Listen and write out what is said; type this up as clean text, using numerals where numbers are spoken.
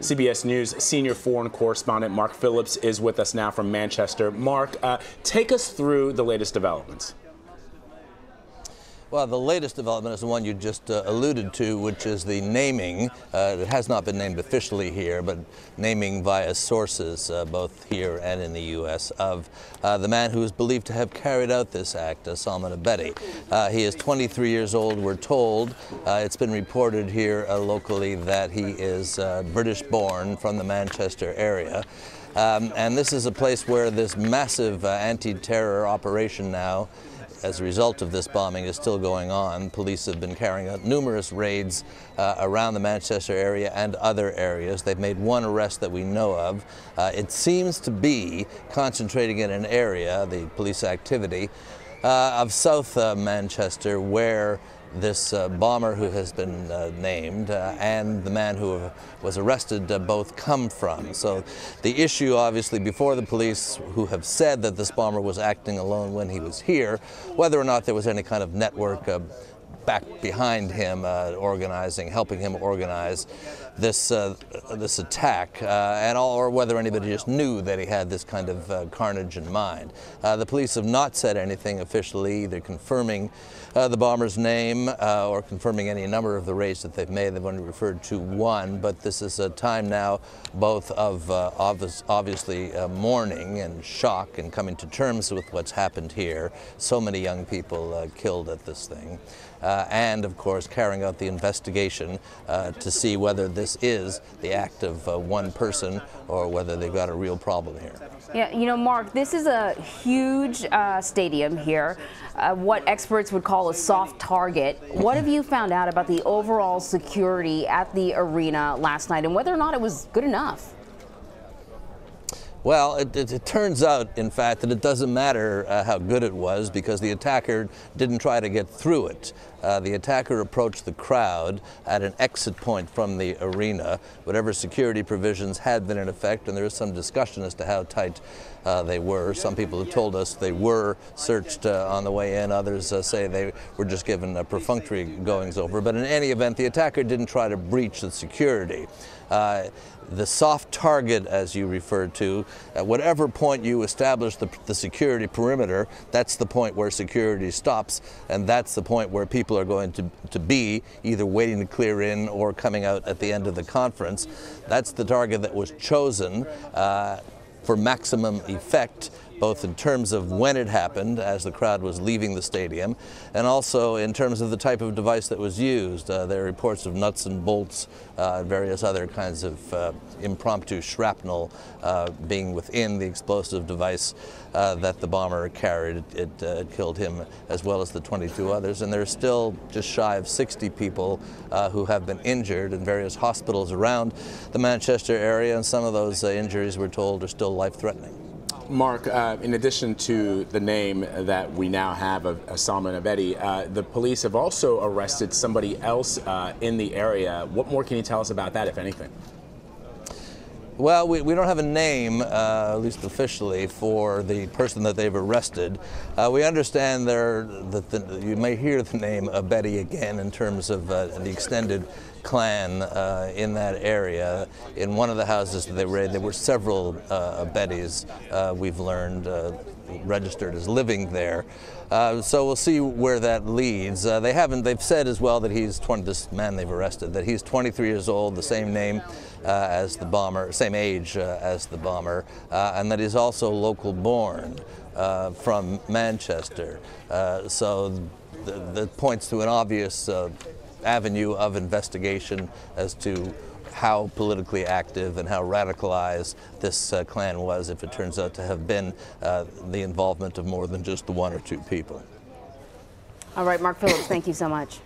CBS News senior foreign correspondent Mark Phillips is with us now from Manchester. Mark, take us through the latest developments. Well, the latest development is the one you just alluded to, which is the naming. It has not been named officially here, but naming via sources, both here and in the U.S., of the man who is believed to have carried out this act, Salman Abedi. He is 23 years old, we're told. It's been reported here locally that he is British-born from the Manchester area. And this is a place where this massive anti-terror operation now, as a result of this bombing, is still going on. Police have been carrying out numerous raids around the Manchester area and other areas. They've made one arrest that we know of. It seems to be concentrating in an area, the police activity, of South Manchester, where this bomber who has been named and the man who was arrested both come from. So the issue, obviously, before the police, who have said that this bomber was acting alone when he was here, whether or not there was any kind of network back behind him helping him organize this attack, or whether anybody just knew that he had this kind of carnage in mind. The police have not said anything officially, either confirming the bomber's name or confirming any number of the raids that they've made. They've only referred to one, but this is a time now both of obviously mourning and shock and coming to terms with what's happened here. So many young people killed at this thing. And of course carrying out the investigation to see whether this is the act of one person or whether they've got a real problem here. Yeah, you know, Mark, this is a huge stadium here, what experts would call a soft target. What have you found out about the overall security at the arena last night and whether or not it was good enough? Well, it turns out, in fact, that it doesn't matter how good it was, because the attacker didn't try to get through it. The attacker approached the crowd at an exit point from the arena. Whatever security provisions had been in effect, and there is some discussion as to how tight they were. Some people have told us they were searched on the way in. Others say they were just given perfunctory goings over. But in any event, the attacker didn't try to breach the security. The soft target, as you referred to, at whatever point you establish the security perimeter, that's the point where security stops, and that's the point where people are going to be, either waiting to clear in or coming out at the end of the conference. That's the target that was chosen for maximum effect, both in terms of when it happened, as the crowd was leaving the stadium, and also in terms of the type of device that was used. There are reports of nuts and bolts, various other kinds of impromptu shrapnel being within the explosive device that the bomber carried. It killed him as well as the 22 others, and there's still just shy of 60 people who have been injured in various hospitals around the Manchester area, and some of those injuries, we're told, are still life-threatening. Mark, in addition to the name that we now have of Salman Abedi, the police have also arrested somebody else in the area. What more can you tell us about that, if anything? Well, we don't have a name, at least officially, for the person that they've arrested. We understand that you may hear the name Abedi again in terms of the extended clan in that area. In one of the houses that they raided, there were several Abedis, we've learned, registered as living there. So we'll see where that leads. They've said as well that this man they've arrested, that he's 23 years old, the same name as the bomber, same age as the bomber, and that he's also local born from Manchester. So that points to an obvious avenue of investigation as to how politically active and how radicalized this clan was, if it turns out to have been the involvement of more than just the one or two people. All right, Mark Phillips, thank you so much.